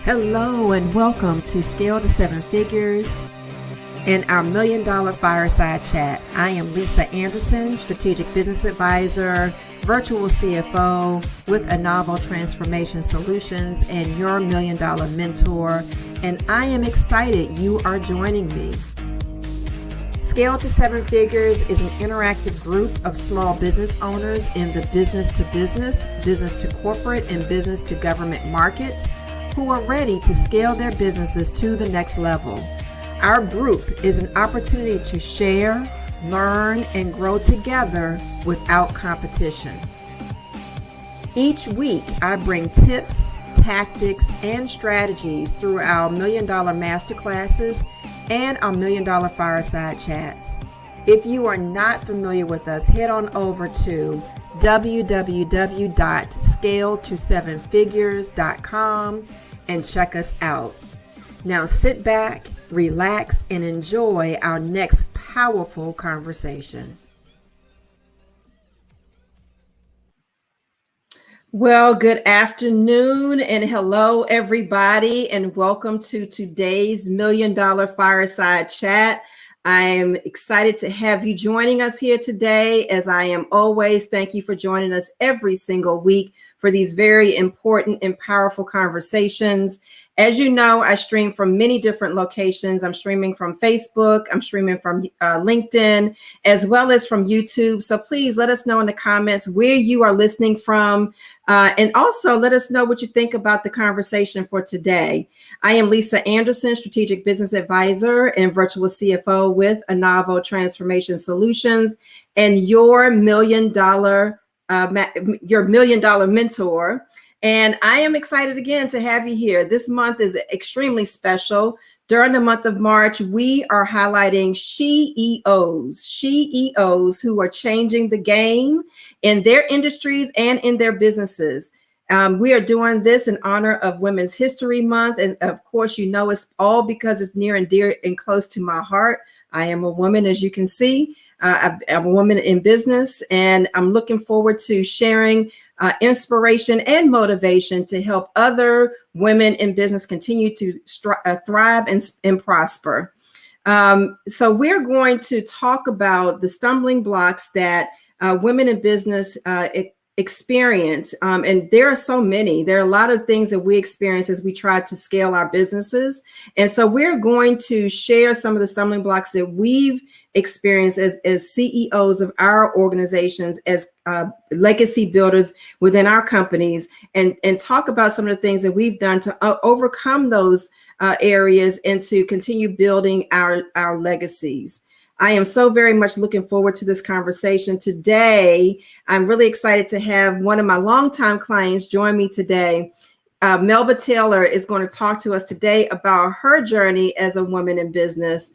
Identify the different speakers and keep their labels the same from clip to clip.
Speaker 1: Hello and welcome to Scale to Seven Figures and our $1 Million Fireside Chat. I am Lisa Anderson, Strategic Business Advisor, Virtual CFO with Untitled Transformation Solutions and your $1 Million Mentor. And I am excited you are joining me. Scale to Seven Figures is an interactive group of small business owners in the business to corporate, and business to government markets who are ready to scale their businesses to the next level. Our group is an opportunity to share, learn, and grow together without competition. Each week, I bring tips, tactics, and strategies through our $1 Million Masterclasses and our $1 Million Fireside Chats. If you are not familiar with us, head on over to www.scaletosevenfigures.com and check us out. Now sit back, relax, and enjoy our next powerful conversation. Well, good afternoon and hello, everybody, and welcome to today's $1 Million Fireside Chat. I am excited to have you joining us here today, as I am always. Thank you for joining us every single week for these very important and powerful conversations. As you know, I stream from many different locations. I'm streaming from Facebook, I'm streaming from LinkedIn, as well as from YouTube. So please let us know in the comments where you are listening from. And also let us know what you think about the conversation for today. I am Lisa Anderson, Strategic Business Advisor and Virtual CFO with Untitled Transformation Solutions, and your $1 Million Mentor. And I am excited again to have you here. This month is extremely special. During the month of March, we are highlighting CEOs who are changing the game in their industries and in their businesses. We are doing this in honor of Women's History Month. And of course, you know, it's all because it's near and dear and close to my heart. I am a woman, as you can see. I'm a woman in business, and I'm looking forward to sharing inspiration and motivation to help other women in business continue to thrive and prosper. So we're going to talk about the stumbling blocks that women in business experience. And there are so many. There are a lot of things that we experience as we try to scale our businesses. And so we're going to share some of the stumbling blocks that we've experienced as CEOs of our organizations, as legacy builders within our companies, and talk about some of the things that we've done to overcome those areas and to continue building our legacies. I am so very much looking forward to this conversation today. I'm really excited to have one of my longtime clients join me today. Melba Taylor is going to talk to us today about her journey as a woman in business.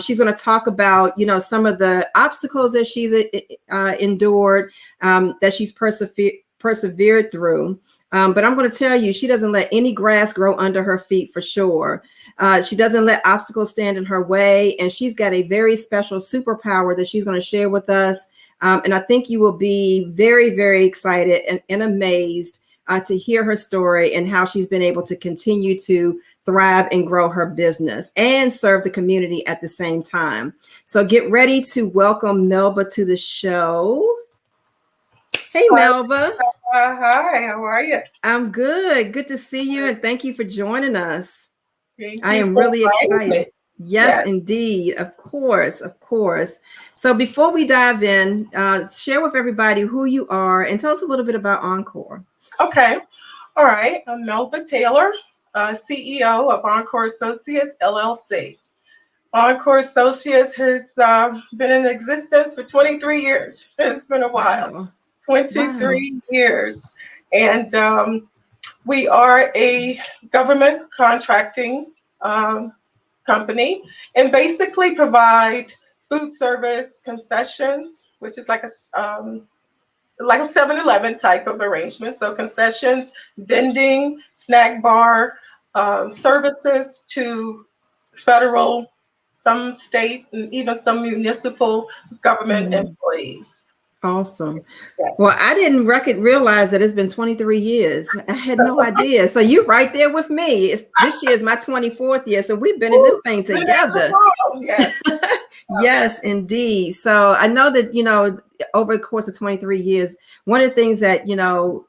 Speaker 1: She's going to talk about, some of the obstacles that she's endured, that she's persevered through. But I'm going to tell you, she doesn't let any grass grow under her feet for sure. She doesn't let obstacles stand in her way. And she's got a very special superpower that she's going to share with us. And I think you will be very, very excited and amazed to hear her story and how she's been able to continue to thrive and grow her business and serve the community at the same time. So get ready to welcome Melba to the show. Hey, Melba.
Speaker 2: Hi, how are you?
Speaker 1: I'm good. Good to see you. And thank you for joining us.
Speaker 2: I
Speaker 1: am really excited. Yes, indeed. Of course. So before we dive in, share with everybody who you are and tell us a little bit about Encore.
Speaker 2: Okay. All right. I'm Melba Taylor, CEO of Encore Associates, LLC. Encore Associates has been in existence for 23 years. It's been a while.
Speaker 1: Wow.
Speaker 2: 23 years. And we are a government contracting company and basically provide food service concessions, which is like a 7-Eleven type of arrangement. So concessions, vending, snack bar, services to federal, some state, and even some municipal government employees.
Speaker 1: Awesome.
Speaker 2: Yes.
Speaker 1: Well, I didn't realize that it's been 23 years. I had no idea. So you're right there with me. This year is my 24th year. So we've been in this
Speaker 2: Ooh,
Speaker 1: thing
Speaker 2: been there for
Speaker 1: together.
Speaker 2: long. Yes.
Speaker 1: Yes, indeed. So I know that, over the course of 23 years, one of the things that,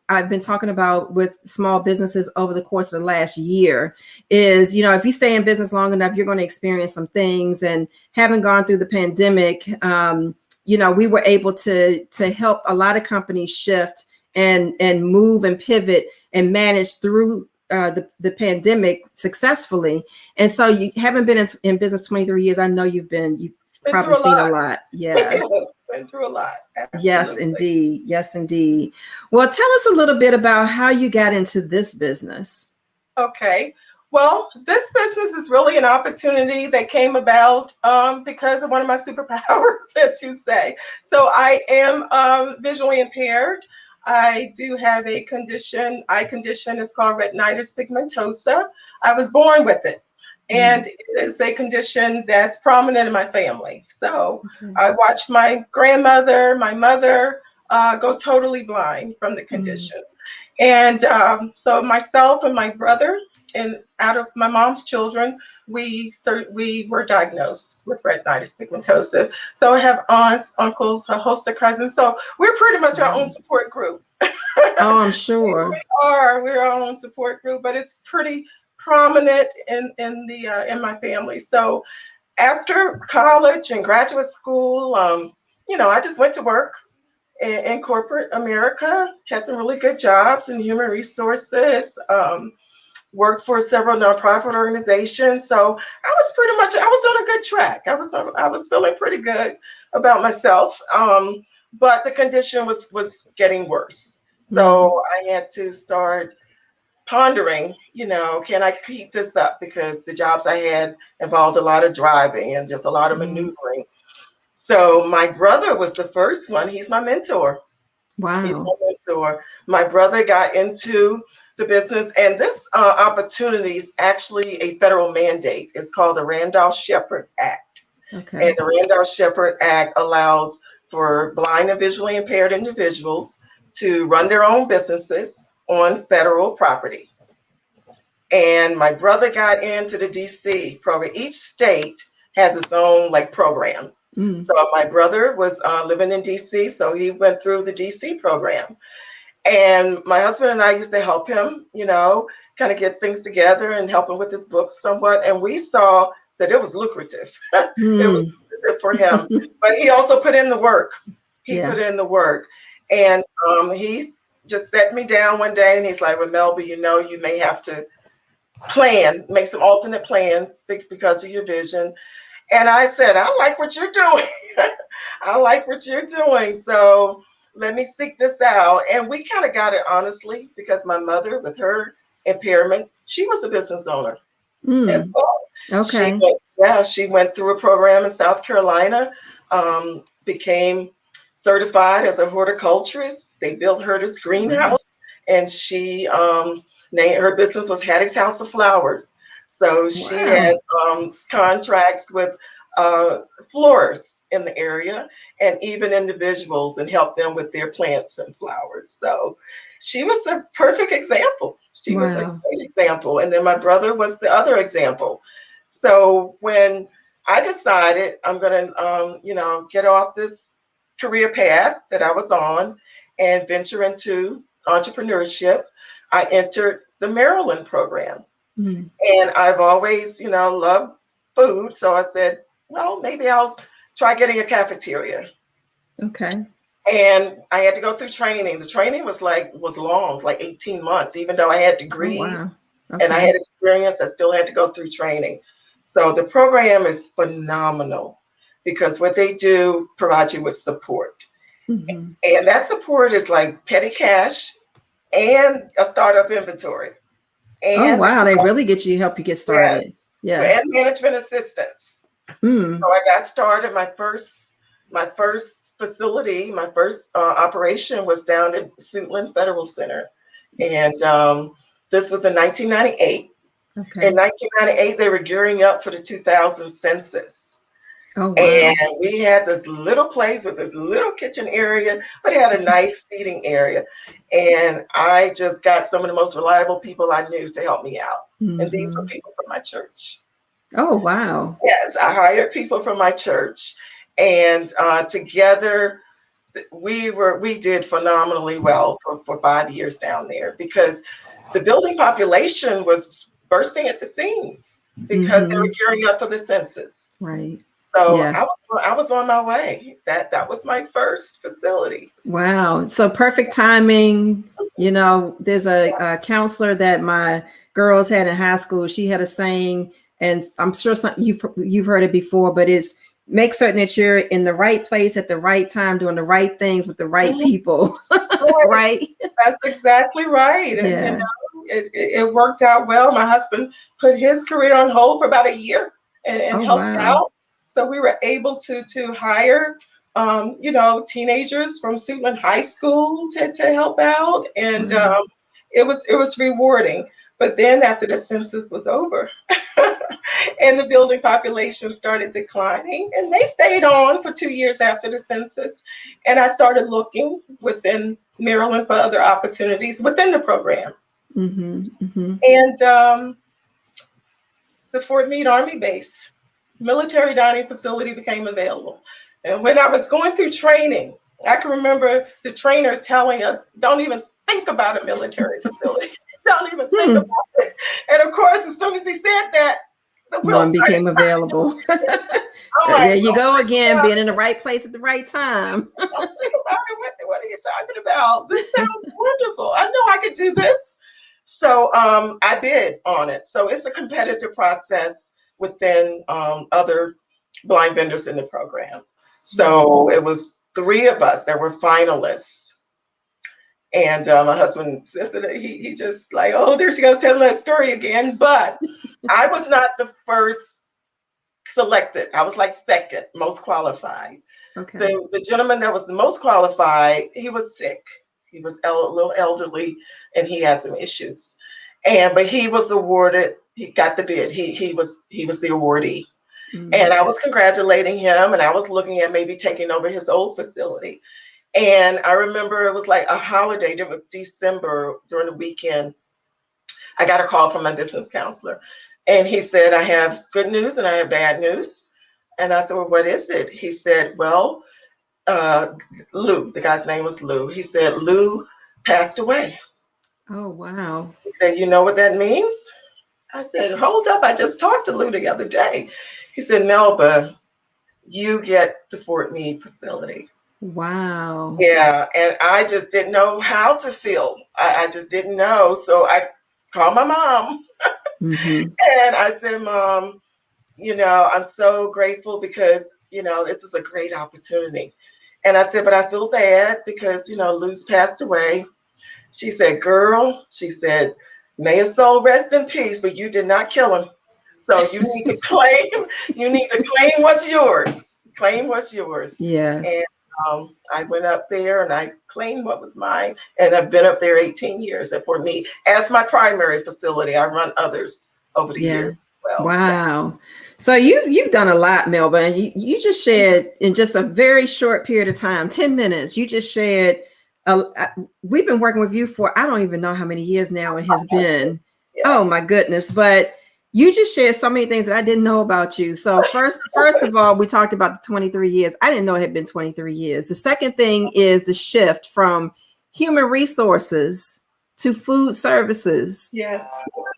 Speaker 1: I've been talking about with small businesses over the course of the last year is, if you stay in business long enough, you're going to experience some things. And having gone through the pandemic, we were able to help a lot of companies shift and move and pivot and manage through the pandemic successfully. And so you haven't been in business 23 years. I know you've
Speaker 2: Been
Speaker 1: probably
Speaker 2: through a
Speaker 1: seen a
Speaker 2: lot.
Speaker 1: lot. Yeah.
Speaker 2: Yes, been through a lot.
Speaker 1: Yes,
Speaker 2: Absolutely.
Speaker 1: indeed. Yes, indeed. Well, tell us a little bit about how you got into this business.
Speaker 2: Okay. Well, this business is really an opportunity that came about because of one of my superpowers, as you say. So I am visually impaired. I do have a condition, eye condition. It's called retinitis pigmentosa. I was born with it. And it is a condition that's prominent in my family. So I watched my grandmother, my mother go totally blind from the condition. And so myself and my brother, and out of my mom's children, we were diagnosed with retinitis pigmentosa. So I have aunts, uncles, a host of cousins. So we're pretty much our own support group.
Speaker 1: Oh, I'm sure.
Speaker 2: We're our own support group, but it's pretty prominent in my family. So after college and graduate school, I just went to work in corporate America, had some really good jobs in human resources, worked for several nonprofit organizations. So I was on a good track. I was feeling pretty good about myself. But the condition was getting worse. So I had to start pondering, can I keep this up? Because the jobs I had involved a lot of driving and just a lot of maneuvering. So my brother was the first one. He's my mentor.
Speaker 1: Wow.
Speaker 2: He's my mentor. My brother got into the business, and this opportunity is actually a federal mandate. It's called the Randolph Shepherd Act.
Speaker 1: Okay.
Speaker 2: And the Randolph Shepherd Act allows for blind and visually impaired individuals to run their own businesses on federal property. And my brother got into the DC program. Each state has its own program. So my brother was living in DC, so he went through the DC program. And my husband and I used to help him, kind of get things together and help him with his books somewhat. And we saw that it was lucrative. It was lucrative for him. But he also put in the work. Put in the work. And he just sat me down one day and he's like, well, Melba, you may have to make some alternate plans because of your vision. And I said, I like what you're doing. I like what you're doing. So let me seek this out. And we kind of got it honestly because my mother, with her impairment, she was a business owner as well.
Speaker 1: Okay.
Speaker 2: She went through a program in South Carolina, became certified as a horticulturist. They built her this greenhouse, and she named her business was Hattie's House of Flowers. So she had contracts with florists in the area and even individuals and helped them with their plants and flowers. So she was a perfect example. She was a great example. And then my brother was the other example. So when I decided I'm going to, get off this career path that I was on and venture into entrepreneurship, I entered the Maryland program. And I've always, loved food. So I said, well, maybe I'll try getting a cafeteria.
Speaker 1: Okay.
Speaker 2: And I had to go through training. The training was long, like 18 months, even though I had degrees and I had experience, I still had to go through training. So the program is phenomenal because what they do provide you with support. And that support is like petty cash and a startup inventory. And
Speaker 1: they really help you get started.
Speaker 2: And management assistance. So I got started. My first facility, my first operation was down at Suitland Federal Center, and this was in 1998. In 1998, they were gearing up for the 2000 census.
Speaker 1: Oh, wow.
Speaker 2: And we had this little place with this little kitchen area, but it had a nice seating area. And I just got some of the most reliable people I knew to help me out. And these were
Speaker 1: Hmm.
Speaker 2: people from my church.
Speaker 1: Oh, wow.
Speaker 2: Yes, I hired people from my church, and together we did phenomenally well for 5 years down there because the building population was bursting at the seams because they were
Speaker 1: Hmm.
Speaker 2: gearing up for the census.
Speaker 1: Right.
Speaker 2: So
Speaker 1: Yeah.
Speaker 2: I was on my way. That was my first facility.
Speaker 1: Wow. So perfect timing. There's a counselor that my girls had in high school. She had a saying, and I'm sure you've heard it before, but it's make certain that you're in the right place at the right time, doing the right things with the right
Speaker 2: Mhm.
Speaker 1: people.
Speaker 2: Right.
Speaker 1: Right?
Speaker 2: That's exactly right. And
Speaker 1: Yeah.
Speaker 2: it worked out well. My husband put his career on hold for about a year and
Speaker 1: Oh,
Speaker 2: helped
Speaker 1: wow.
Speaker 2: out. So we were able to hire teenagers from Suitland High School to help out. And
Speaker 1: Wow.
Speaker 2: it was rewarding. But then after the census was over, and the building population started declining, and they stayed on for 2 years after the census. And I started looking within Maryland for other opportunities within the program.
Speaker 1: Hmm. Hmm.
Speaker 2: And the Fort Meade Army Base military dining facility became available. And when I was going through training, I can remember the trainer telling us, don't even think about a military facility. Don't even think
Speaker 1: Hmm.
Speaker 2: about it. And of course, as soon as he said that, the wheels
Speaker 1: One
Speaker 2: started.
Speaker 1: became available.
Speaker 2: I'm
Speaker 1: There
Speaker 2: like,
Speaker 1: you
Speaker 2: don't
Speaker 1: go
Speaker 2: think
Speaker 1: again,
Speaker 2: about
Speaker 1: being in the right place at the right time.
Speaker 2: it. Don't think about it. What are you talking about? This sounds wonderful. I know I could do this. So I bid on it. So it's a competitive process within other blind vendors in the program. So it was three of us that were finalists. And my husband says that he just like, oh, there she goes telling that story again. But I was not the first selected. I was like second most qualified.
Speaker 1: Okay.
Speaker 2: The gentleman that was the most qualified, he was sick. He was a little elderly, and he had some issues. But he was awarded. He got the bid. He was the awardee.
Speaker 1: Mm.
Speaker 2: And I was congratulating him, and I was looking at maybe taking over his old facility. And I remember it was like a holiday. It was December during the weekend. I got a call from my business counselor, and he said, I have good news and I have bad news. And I said, well, what is it? He said, well, uh, Lou, the guy's name was Lou. He said, Lou passed away.
Speaker 1: Oh, wow.
Speaker 2: He said, you know what that means? I said, hold up. I just talked to Lou the other day. He said, Melba, you get the Fort Meade facility.
Speaker 1: Wow.
Speaker 2: Yeah, and I just didn't know how to feel. I just didn't know. So I called my mom
Speaker 1: Hmm.
Speaker 2: and I said, Mom, I'm so grateful because, this is a great opportunity. And I said, but I feel bad because, Lou's passed away. She said, girl, she said, may his soul rest in peace, but you did not kill him. So you need to claim what's yours. Claim what's yours. And
Speaker 1: Yes.
Speaker 2: I went up there and I claimed what was mine. And I've been up there 18 years. And for me, as my primary facility, I run others over the
Speaker 1: Yeah.
Speaker 2: years as well. Yeah.
Speaker 1: Wow. So you've done a lot, Melba. And you just shared in just a very short period of time, 10 minutes, you just shared we've been working with you for I don't even know how many years now it has been.
Speaker 2: Yeah.
Speaker 1: Oh my goodness. But you just shared so many things that I didn't know about you. So first of all, we talked about the 23 years. I didn't know it had been 23 years. The second thing is the shift from human resources to food services.
Speaker 2: Yes.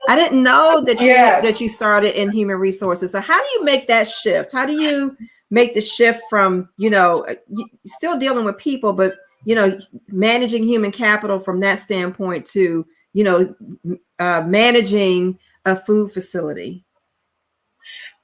Speaker 1: I didn't know that
Speaker 2: Yes.
Speaker 1: you started in human resources. So how do you make that shift? How do you make the shift from, still dealing with people, but managing human capital from that standpoint to, managing a food facility?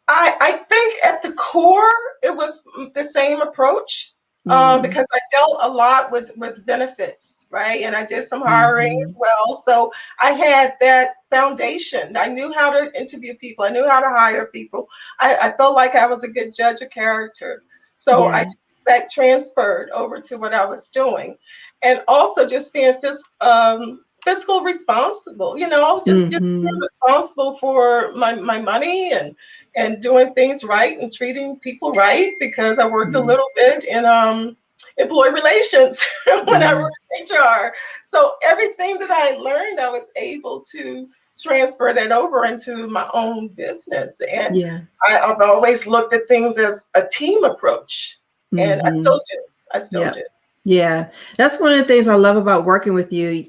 Speaker 2: I think at the core, it was the same approach
Speaker 1: Mm.
Speaker 2: because I dealt a lot with benefits, right? And I did some hiring as
Speaker 1: Mhm.
Speaker 2: well. So I had that foundation. I knew how to interview people, I knew how to hire people. I felt like I was a good judge of character. So
Speaker 1: Yeah.
Speaker 2: that transferred over to what I was doing. And also just being fiscal responsible, just being responsible for my money and doing things right and treating people right, because I worked a little bit in employee relations when I worked in HR. So everything that I learned, I was able to transfer that over into my own business. And I've always looked at things as a team approach, and I still do. I still do.
Speaker 1: Yeah, that's one of the things I love about working with you.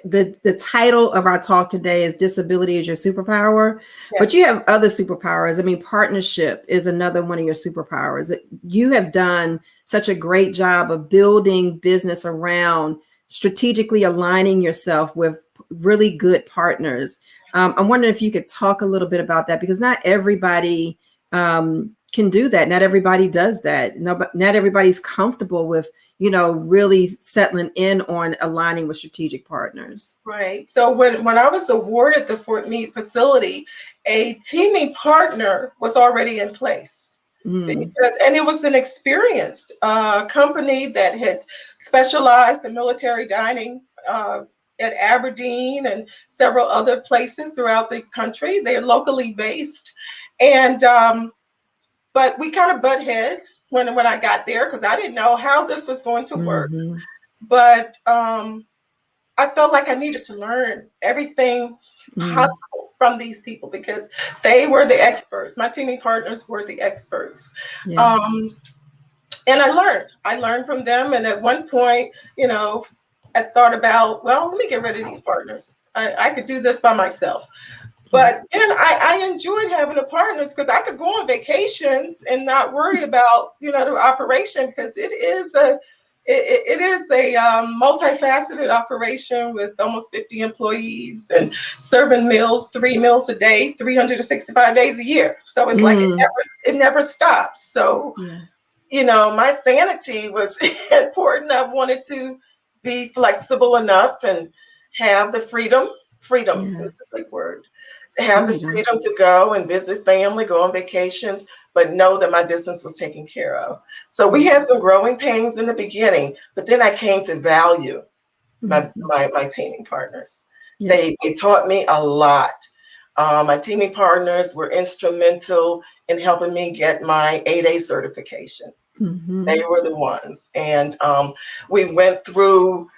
Speaker 1: The title of our talk today is Disability is Your Superpower, but you have other superpowers. I mean, partnership is another one of your superpowers. You have done such a great job of building business around strategically aligning yourself with really good partners. I'm wondering if you could talk a little bit about that, because not everybody can do that. Not everybody does that. Not everybody's comfortable with, really settling in on aligning with strategic partners.
Speaker 2: Right. So when I was awarded the Fort Meade facility, a teaming partner was already in place. And it was an experienced company that had specialized in military dining at Aberdeen and several other places throughout the country. They're locally based. And but we kind of butt heads when I got there, because I didn't know how this was going to work. But I felt like I needed to learn everything possible from these people, because they were the experts. My teaming partners were the experts. And I learned from them. And at one point, I thought about, well, let me get rid of these partners. I could do this by myself. But then I enjoyed having the partners, because I could go on vacations and not worry about, the operation, because it is a multifaceted operation with almost 50 employees and serving meals, 3 meals a day, 365 days a year. So it's like it never stops. So, my sanity was important. I wanted to be flexible enough and have the freedom is the big word. Have the freedom to go and visit family, go on vacations, but know that my business was taken care of. So we had some growing pains in the beginning, but then I came to value my teaming partners. They taught me a lot. My teaming partners were instrumental in helping me get my 8A certification. They were the ones. And we went through,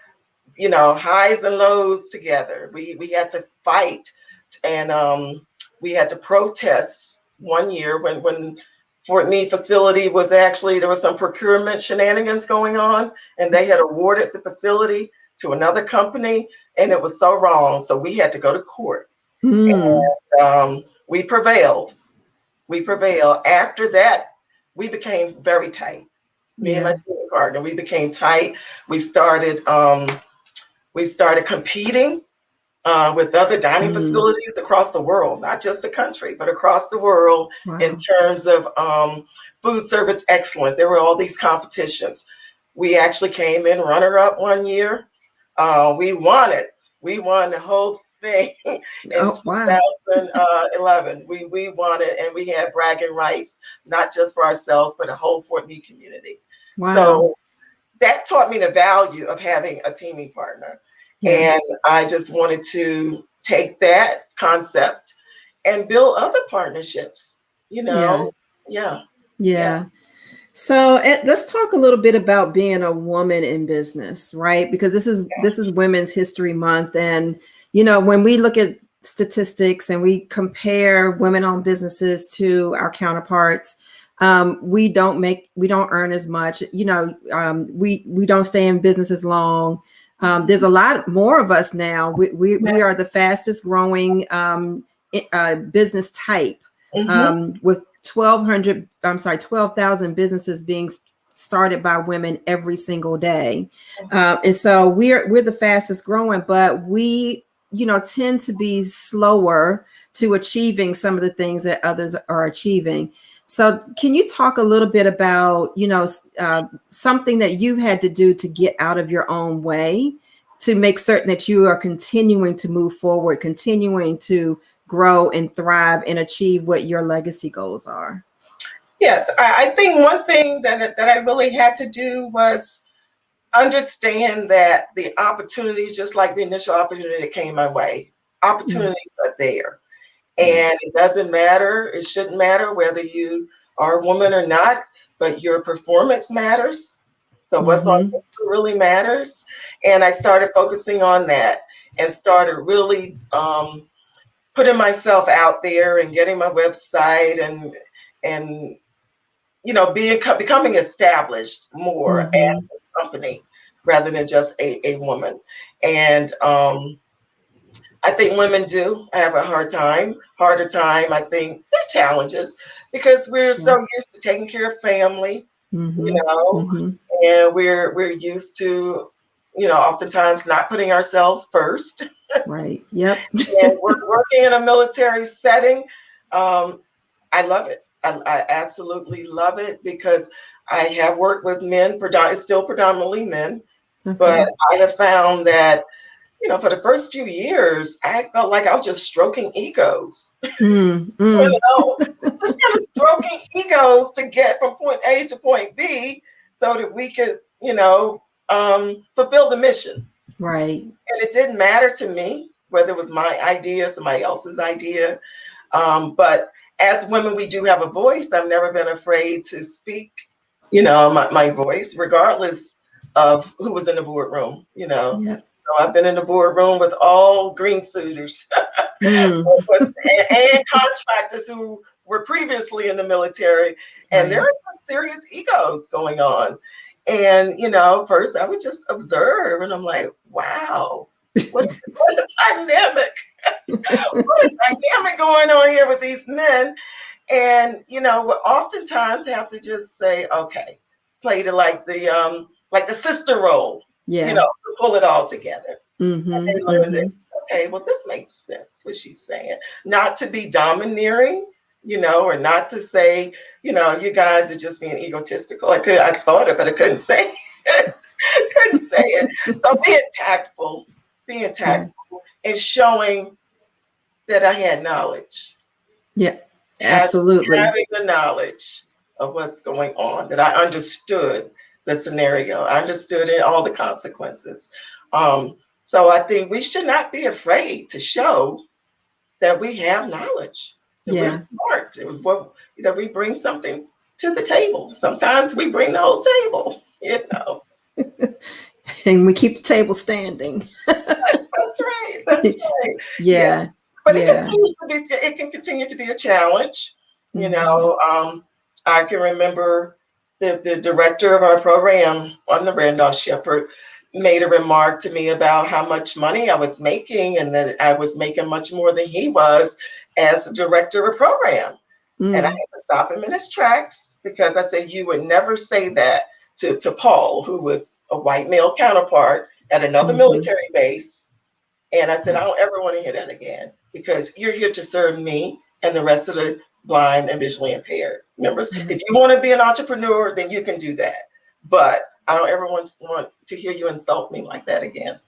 Speaker 2: highs and lows together. We had to fight. And we had to protest one year when Fort Meade facility was actually, there was some procurement shenanigans going on, and they had awarded the facility to another company, and it was so wrong. So we had to go to court. And we prevailed. After that, we became very tight. Me and my team partner, we became tight. We started competing with other dining facilities across the world, not just the country, but across the world in terms of food service excellence. There were all these competitions. We actually came in runner-up one year. We won it. We won the whole thing in 2011. We won it, and we had bragging rights, not just for ourselves, but the whole Fort Meade community. So that taught me the value of having a teaming partner. And I just wanted to take that concept and build other partnerships, So
Speaker 1: let's talk a little bit about being a woman in business, right? Because this is Women's History Month. And, when we look at statistics and we compare women-owned businesses to our counterparts, we don't earn as much, we don't stay in business as long. There's a lot more of us now. We are the fastest growing business type, with 12,000 businesses being started by women every single day. And so we're the fastest growing, but we, tend to be slower to achieving some of the things that others are achieving. So can you talk a little bit about, something that you had to do to get out of your own way to make certain that you are continuing to move forward, continuing to grow and thrive and achieve what your legacy goals are?
Speaker 2: Yes, I think one thing that I really had to do was understand that the opportunities, just like the initial opportunity that came my way, opportunities are there. And it doesn't matter, it shouldn't matter whether you are a woman or not, but your performance matters. So what's on paper really matters. And I started focusing on that and started really putting myself out there and getting my website and becoming established more as a company rather than just a woman. And I think women do have a harder time. I think there are challenges because we're so used to taking care of family, and we're used to, oftentimes not putting ourselves first.
Speaker 1: Right. Yep.
Speaker 2: And we're working in a military setting. I love it. I absolutely love it because I have worked with men, still predominantly men, but I have found that, for the first few years, I felt like I was just stroking egos. Just kind of stroking egos to get from point A to point B so that we could, fulfill the mission.
Speaker 1: Right.
Speaker 2: And it didn't matter to me whether it was my idea, somebody else's idea. But as women, we do have a voice. I've never been afraid to speak, my voice, regardless of who was in the boardroom,
Speaker 1: Yep.
Speaker 2: So I've been in the boardroom with all green suitors and contractors who were previously in the military. And there are some serious egos going on. And, first I would just observe and I'm like, wow, what a dynamic. What a dynamic going on here with these men. And, oftentimes have to just say, okay, play to like the sister role, to pull it all together. And then learn that, okay, well, this makes sense, what she's saying. Not to be domineering, or not to say, you guys are just being egotistical. I thought it, but I couldn't say it. Couldn't say it. So being tactful and showing that I had knowledge.
Speaker 1: Yeah, absolutely.
Speaker 2: Having the knowledge of what's going on, that I understood the scenario, I understood it, all the consequences. So I think we should not be afraid to show that we have knowledge, that we're smart, that we bring something to the table. Sometimes we bring the whole table,
Speaker 1: And we keep the table standing.
Speaker 2: That's right. That's right.
Speaker 1: Yeah.
Speaker 2: But it can continue to be a challenge. I can remember the director of our program on the Randolph Shepherd made a remark to me about how much money I was making and that I was making much more than he was as the director of a program. And I had to stop him in his tracks because I said, you would never say that to Paul, who was a white male counterpart at another military base. And I said, I don't ever want to hear that again because you're here to serve me and the rest of the blind and visually impaired members. If you want to be an entrepreneur, then you can do that. But I don't ever want to hear you insult me like that again.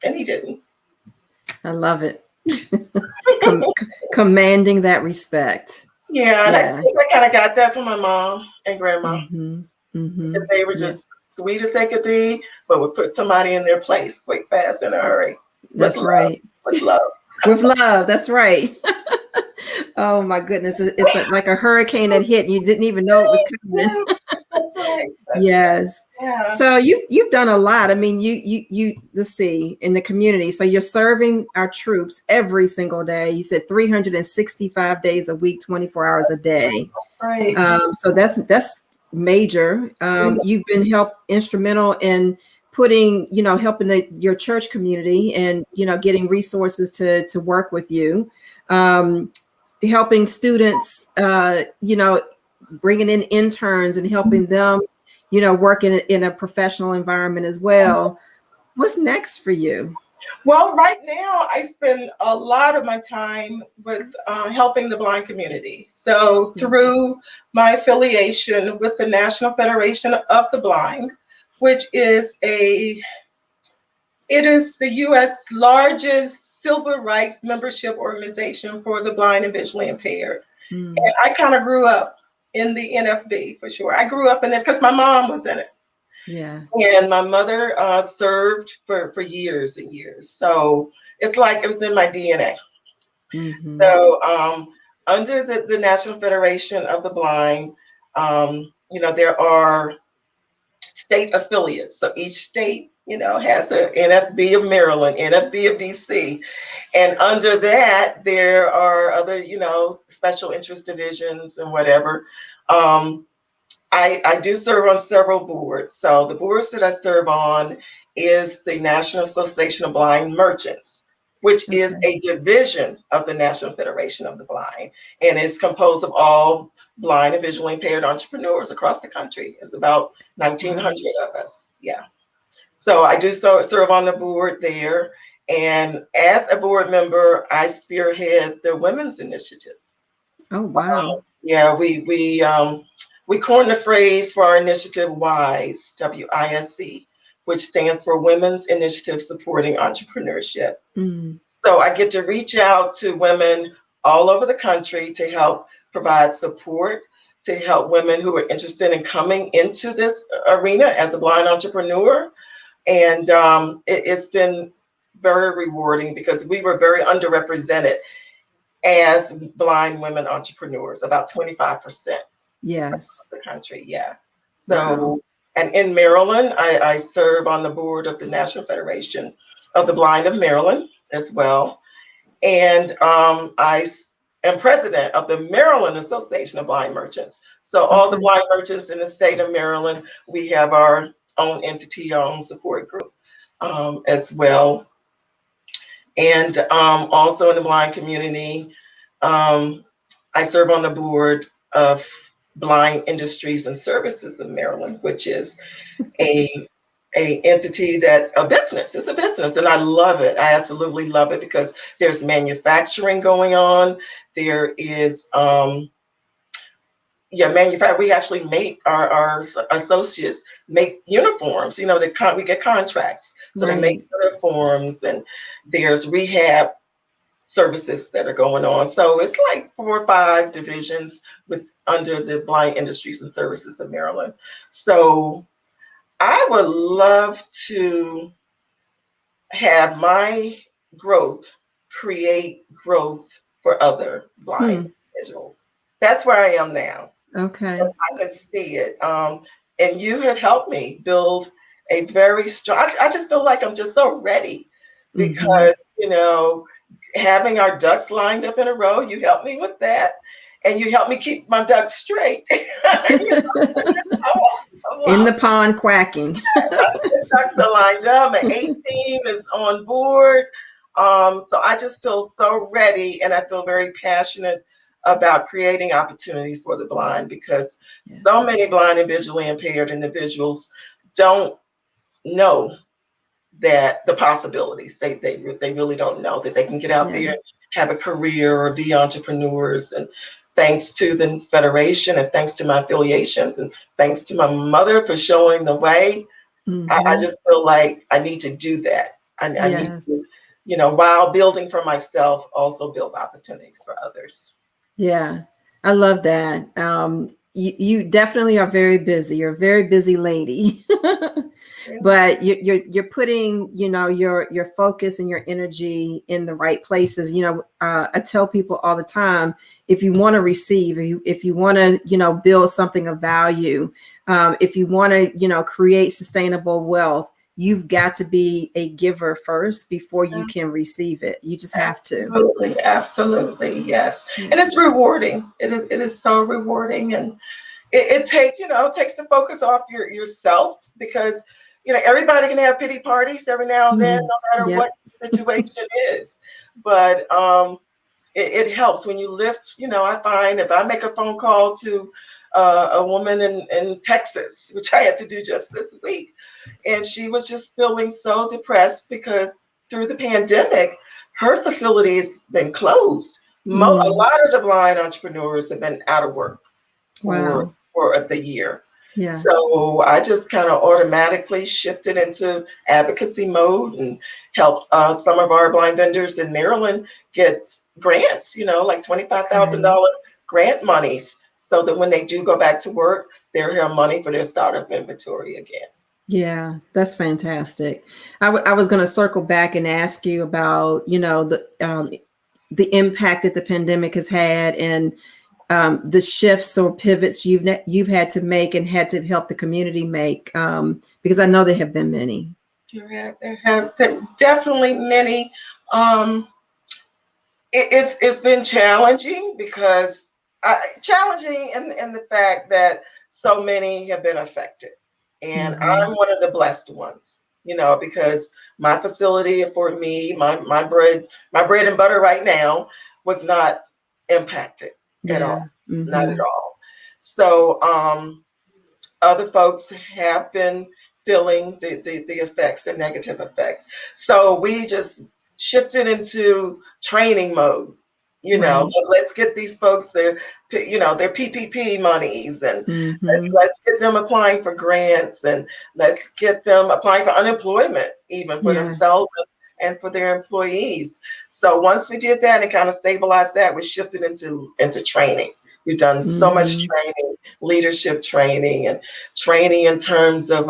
Speaker 2: And he didn't.
Speaker 1: I love it. Commanding that respect.
Speaker 2: Yeah, and I think I kind of got that from my mom and grandma. Because they were just sweet as they could be, but would put somebody in their place quick, fast, in a hurry.
Speaker 1: That's right.
Speaker 2: With love.
Speaker 1: With love. That's right. Oh my goodness. It's like a hurricane that hit. You didn't even know it was coming.
Speaker 2: That's right.
Speaker 1: Yes.
Speaker 2: Yeah.
Speaker 1: So you've done a lot. I mean, you let's see, in the community. So you're serving our troops every single day. You said 365 days a week, 24 hours a day.
Speaker 2: Right.
Speaker 1: So that's major. You've been instrumental in putting, helping your church community and, getting resources to work with you, helping students, bringing in interns and helping them, work in a professional environment as well. What's next for you?
Speaker 2: Well, right now I spend a lot of my time with helping the blind community. So through my affiliation with the National Federation of the Blind, which is the U.S. largest civil rights membership organization for the blind and visually impaired. And I kind of grew up in the NFB for sure. I grew up in it because my mom was in it.
Speaker 1: Yeah.
Speaker 2: And my mother served for years and years. So it's like it was in my DNA.
Speaker 1: Mm-hmm.
Speaker 2: So under the National Federation of the Blind, there are state affiliates. So each state, has a NFB of Maryland, NFB of DC. And under that, there are other, special interest divisions and whatever. I do serve on several boards. So the boards that I serve on is the National Association of Blind Merchants, which is
Speaker 1: Okay.
Speaker 2: a division of the National Federation of the Blind, and it's composed of all blind and visually impaired entrepreneurs across the country. It's about 1,900 of us. Yeah. So I do serve on the board there. And as a board member, I spearhead the Women's Initiative.
Speaker 1: Oh, wow.
Speaker 2: Yeah, we coined the phrase for our initiative WISE, WISE, which stands for Women's Initiative Supporting Entrepreneurship.
Speaker 1: Mm.
Speaker 2: So I get to reach out to women all over the country to help provide support, to help women who are interested in coming into this arena as a blind entrepreneur. And it's been very rewarding because we were very underrepresented as blind women entrepreneurs, about 25%
Speaker 1: Yes.
Speaker 2: the country. Yeah.
Speaker 1: Wow.
Speaker 2: So, and in Maryland, I serve on the board of the National Federation of the Blind of Maryland as well. And am president of the Maryland Association of Blind Merchants. So all the
Speaker 1: Okay.
Speaker 2: blind merchants in the state of Maryland, we have our own entity, our own support group as well. And also in the blind community, I serve on the board of Blind Industries and Services of Maryland, which is a entity a business. It's a business, and I love it. I absolutely love it because there's manufacturing going on. There is manufacture. We actually make our associates make uniforms. We get contracts, so they make
Speaker 1: Right.
Speaker 2: uniforms, and there's rehab services that are going on. So it's like 4 or 5 divisions under the Blind Industries and Services of Maryland. So I would love to have my growth create growth for other blind
Speaker 1: Hmm.
Speaker 2: individuals. That's where I am now.
Speaker 1: Okay.
Speaker 2: I can see it. And you have helped me build a very strong, I just feel like I'm just so ready
Speaker 1: Mm-hmm.
Speaker 2: because, having our ducks lined up in a row, you helped me with that. And you helped me keep my ducks straight.
Speaker 1: In the
Speaker 2: Wow.
Speaker 1: pond quacking.
Speaker 2: The ducks are lined up. My A team is on board. So I just feel so ready, and I feel very passionate about creating opportunities for the blind because
Speaker 1: Yeah.
Speaker 2: so many blind and visually impaired individuals don't know that the possibilities. They really don't know that they can get out
Speaker 1: Yeah.
Speaker 2: there and have a career or be entrepreneurs. And thanks to the Federation and thanks to my affiliations and thanks to my mother for showing the way, I
Speaker 1: Mm-hmm.
Speaker 2: just feel like I need to do that. I need
Speaker 1: Yes.
Speaker 2: to, while building for myself, also build opportunities for others.
Speaker 1: Yeah, I love that. You definitely are very busy. You're a very busy lady, but you're putting your focus and your energy in the right places. I tell people all the time, if you want to receive, if you want to build something of value, if you want to create sustainable wealth, you've got to be a giver first before you can receive it. You just have to.
Speaker 2: Absolutely, absolutely, yes.
Speaker 1: Yeah.
Speaker 2: And it's rewarding. It is so rewarding, and it takes the focus off yourself because everybody can have pity parties every now and then,
Speaker 1: Mhm.
Speaker 2: no matter
Speaker 1: Yep.
Speaker 2: what the situation is. But it helps when you lift. I find if I make a phone call to a woman in Texas, which I had to do just this week, and she was just feeling so depressed because through the pandemic, her facility has been closed. A
Speaker 1: Mm.
Speaker 2: lot of the blind entrepreneurs have been out of work for
Speaker 1: Wow.
Speaker 2: the year.
Speaker 1: Yeah.
Speaker 2: So I just kind of automatically shifted into advocacy mode and helped some of our blind vendors in Maryland get grants, like
Speaker 1: Right.
Speaker 2: $25,000 grant monies, so that when they do go back to work, they'll have money for their startup inventory again.
Speaker 1: Yeah, that's fantastic. I was going to circle back and ask you about, the impact that the pandemic has had, and the shifts or pivots you've had to make and had to help the community make, because I know there have been many.
Speaker 2: There definitely many. Um, it's been challenging because challenging in the fact that so many have been affected, and I'm one of the blessed ones. Because my facility for me, my bread and butter right now was not impacted at all,
Speaker 1: Yeah.
Speaker 2: not at all. So other folks have been feeling the effects, the negative effects. So we just shifted into training mode.
Speaker 1: Right.
Speaker 2: Let's get these folks their PPP monies, and
Speaker 1: Mm-hmm.
Speaker 2: let's get them applying for grants, and let's get them applying for unemployment, even for
Speaker 1: Yeah.
Speaker 2: themselves and for their employees. So once we did that and kind of stabilized that, we shifted into training. We've done so much
Speaker 1: Mm-hmm.
Speaker 2: training, leadership training, and training in terms of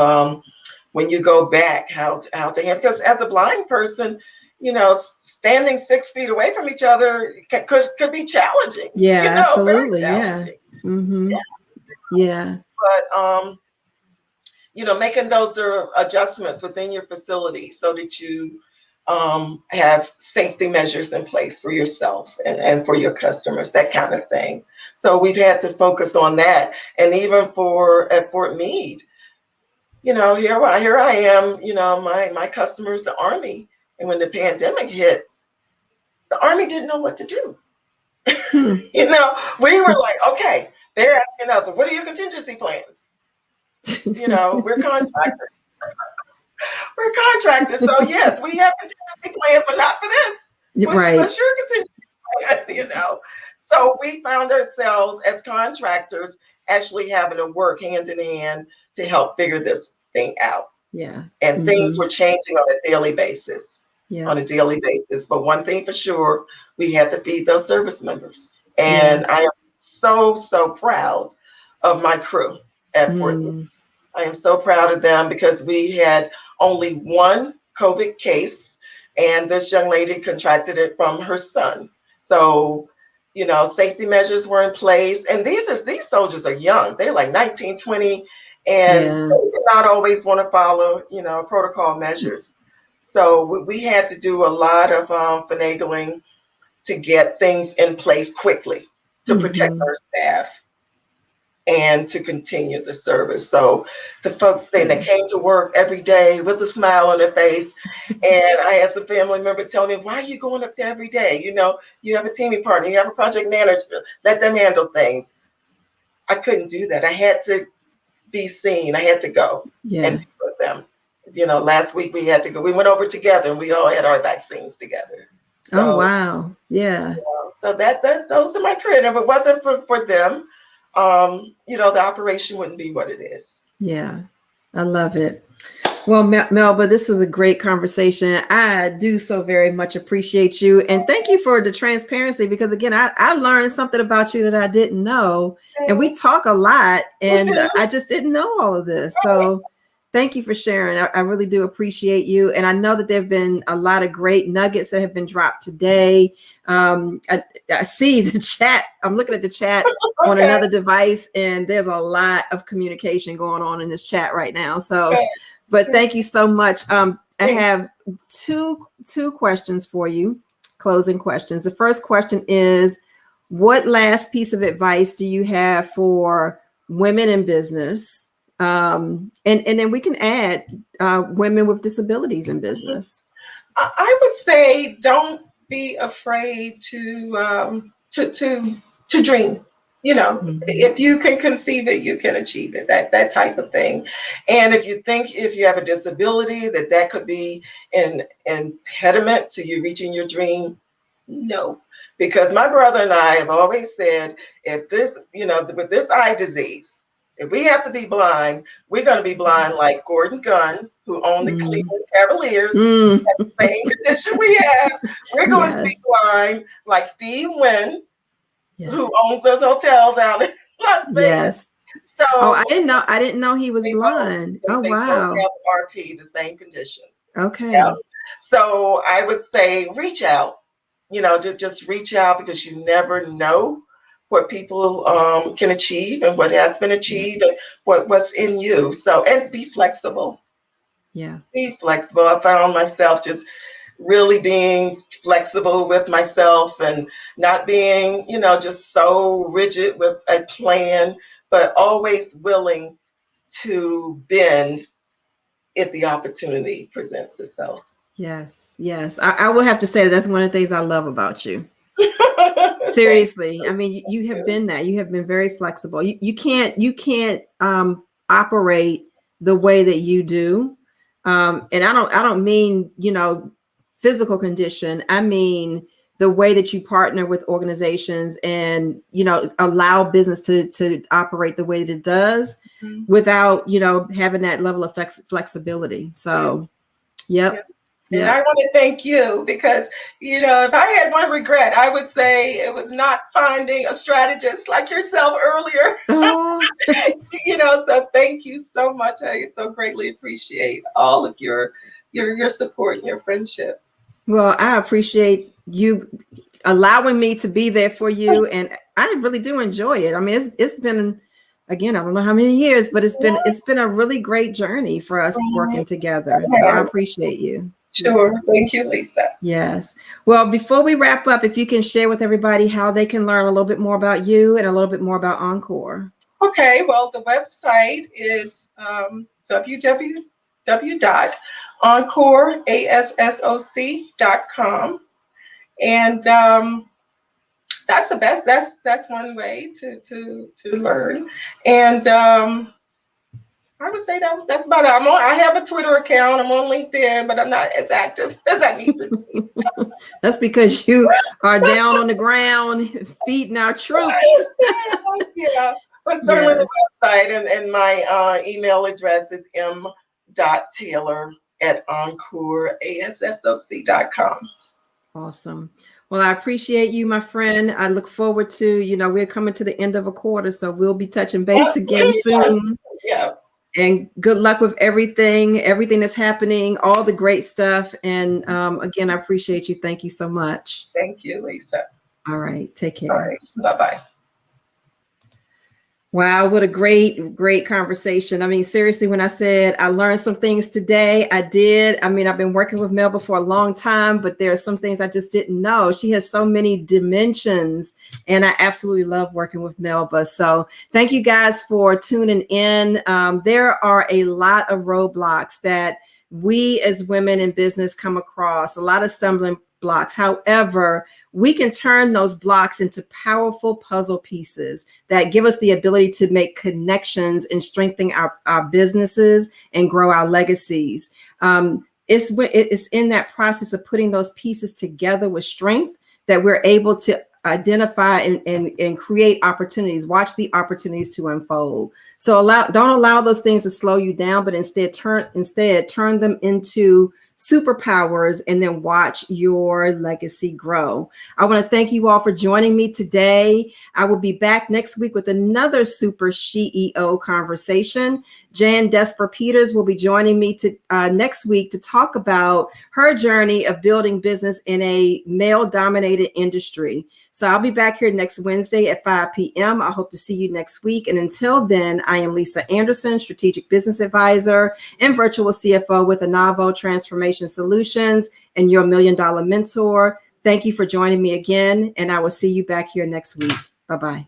Speaker 2: when you go back, how to handle. Because as a blind person, standing 6 feet away from each other could be challenging.
Speaker 1: Yeah,
Speaker 2: Very
Speaker 1: absolutely. Yeah.
Speaker 2: challenging.
Speaker 1: Mm-hmm. Yeah.
Speaker 2: But making those adjustments within your facility so that you have safety measures in place for yourself and for your customers, that kind of thing. So we've had to focus on that. And even at Fort Meade, here I am, my customer is the Army. And when the pandemic hit, the Army didn't know what to do.
Speaker 1: Hmm.
Speaker 2: We were like, okay, they're asking us, what are your contingency plans? We're contractors. We're contractors. So yes, we have contingency plans, but not for this.
Speaker 1: Right.
Speaker 2: What's your contingency plan? So we found ourselves as contractors actually having to work hand in hand to help figure this thing out.
Speaker 1: Yeah.
Speaker 2: And things
Speaker 1: Mm-hmm.
Speaker 2: were changing on a daily basis.
Speaker 1: Yeah.
Speaker 2: But one thing for sure, we had to feed those service members.
Speaker 1: Yeah.
Speaker 2: And I am so, so proud of my crew at Fort Meade.
Speaker 1: Mm.
Speaker 2: I am so proud of them because we had only one COVID case, and this young lady contracted it from her son. So, safety measures were in place. And these soldiers are young. They're like 19, 20, and
Speaker 1: Yeah.
Speaker 2: they did not always want to follow, protocol measures. So we had to do a lot of finagling to get things in place quickly to protect
Speaker 1: Mm-hmm.
Speaker 2: our staff and to continue the service. So the folks then that came to work every day with a smile on their face. And I had some family members tell me, why are you going up there every day? You have a teaming partner, you have a project manager, let them handle things. I couldn't do that. I had to be seen. I had to go and
Speaker 1: Yeah.
Speaker 2: be with them. Last week we had to go. We went over together and we all had our vaccines together.
Speaker 1: Oh,
Speaker 2: So,
Speaker 1: wow. Yeah.
Speaker 2: so that those are my credit. If it wasn't for them, the operation wouldn't be what it is.
Speaker 1: Yeah. I love it. Well, Melba, this is a great conversation. I do so very much appreciate you. And thank you for the transparency, because again, I learned something about you that I didn't know. And we talk a lot, and I just didn't know all of this. So thank you for sharing. I really do appreciate you. And I know that there have been a lot of great nuggets that have been dropped today. I see the chat. I'm looking at the chat on another device, and there's a lot of communication going on in this chat right now. So, but thank you so much. I have two questions for you, closing questions. The first question is, what last piece of advice do you have for women in business? And then we can add women with disabilities in business.
Speaker 2: I would say don't be afraid to dream. If you can conceive it, you can achieve it. That type of thing. And if you have a disability, that could be an impediment to you reaching your dream, no. Because my brother and I have always said, if this, with this eye disease, if we have to be blind, we're going to be blind like Gordon Gunn, who owned the Cleveland Cavaliers. The same condition we have. We're going to be blind like Steve Wynn, who owns those hotels out in Las Vegas. So
Speaker 1: Oh, I didn't know he was
Speaker 2: they
Speaker 1: blind.
Speaker 2: both,
Speaker 1: Oh,
Speaker 2: they both
Speaker 1: wow.
Speaker 2: have RP, the same condition. Yeah.
Speaker 1: Okay.
Speaker 2: So I would say reach out, just reach out, because you never know what people can achieve and what has been
Speaker 1: Yeah.
Speaker 2: achieved and what's in you. So, and be flexible.
Speaker 1: Yeah.
Speaker 2: Be flexible. I found myself just really being flexible with myself and not being, just so rigid with a plan, but always willing to bend if the opportunity presents itself.
Speaker 1: Yes. Yes. I will have to say that's one of the things I love about you.
Speaker 2: Thank
Speaker 1: Seriously. I mean, you have
Speaker 2: you.
Speaker 1: been that. You have been very flexible. You can't operate the way that you do. And I don't mean, physical condition. I mean the way that you partner with organizations and, allow business to operate the way that it does
Speaker 2: Mhm.
Speaker 1: without, having that level of flexibility. So, yep.
Speaker 2: And I
Speaker 1: Yep.
Speaker 2: want to thank you because, if I had one regret, I would say it was not finding a strategist like yourself earlier.
Speaker 1: Oh,
Speaker 2: So thank you so much. I so greatly appreciate all of your support and your friendship.
Speaker 1: well, I appreciate you allowing me to be there for you, and I really do enjoy it. I mean, it's been, again, I don't know how many years, but it's been a really great journey for us working together. So I appreciate you. Yeah.
Speaker 2: Sure. Thank you, Lisa.
Speaker 1: Yes. Well, before we wrap up, if you can share with everybody how they can learn a little bit more about you and a little bit more about Encore.
Speaker 2: Okay, well, the website is www.encoreassoc.com. And that's the best. That's one way to learn. And I would say that's about it. I have a Twitter account. I'm on LinkedIn, but I'm not as active as I need to be.
Speaker 1: That's because you are down on the ground feeding our troops.
Speaker 2: Yeah, but certainly
Speaker 1: Yes.
Speaker 2: the website and my email address is m.taylor@encoreassoc.com.
Speaker 1: Awesome. Well, I appreciate you, my friend. I look forward to, we're coming to the end of a quarter, so we'll be touching base again soon.
Speaker 2: Yeah.
Speaker 1: And good luck with everything that's happening, all the great stuff. And again, I appreciate you. Thank you so much.
Speaker 2: Thank you, Lisa.
Speaker 1: All right. Take
Speaker 2: All
Speaker 1: care.
Speaker 2: right. Bye-bye.
Speaker 1: Wow, what a great conversation. I mean, seriously, when I said I learned some things today, I did. I mean, I've been working with Melba for a long time, but there are some things I just didn't know. She has so many dimensions, and I absolutely love working with Melba. So thank you guys for tuning in. There are a lot of roadblocks that we as women in business come across, a lot of stumbling blocks. However, we can turn those blocks into powerful puzzle pieces that give us the ability to make connections and strengthen our businesses and grow our legacies. It's in that process of putting those pieces together with strength that we're able to identify and create opportunities, watch the opportunities to unfold. So don't allow those things to slow you down, but instead turn them into superpowers and then watch your legacy grow. I want to thank you all for joining me today. I will be back next week with another super CEO conversation. Jan Desper Peters will be joining me next week to talk about her journey of building business in a male-dominated industry. So I'll be back here next Wednesday at 5 p.m. I hope to see you next week. And until then, I am Lisa Anderson, Strategic Business Advisor and Virtual CFO with Anavo Transformation Solutions and your $1 Million Mentor. Thank you for joining me again, and I will see you back here next week. Bye-bye.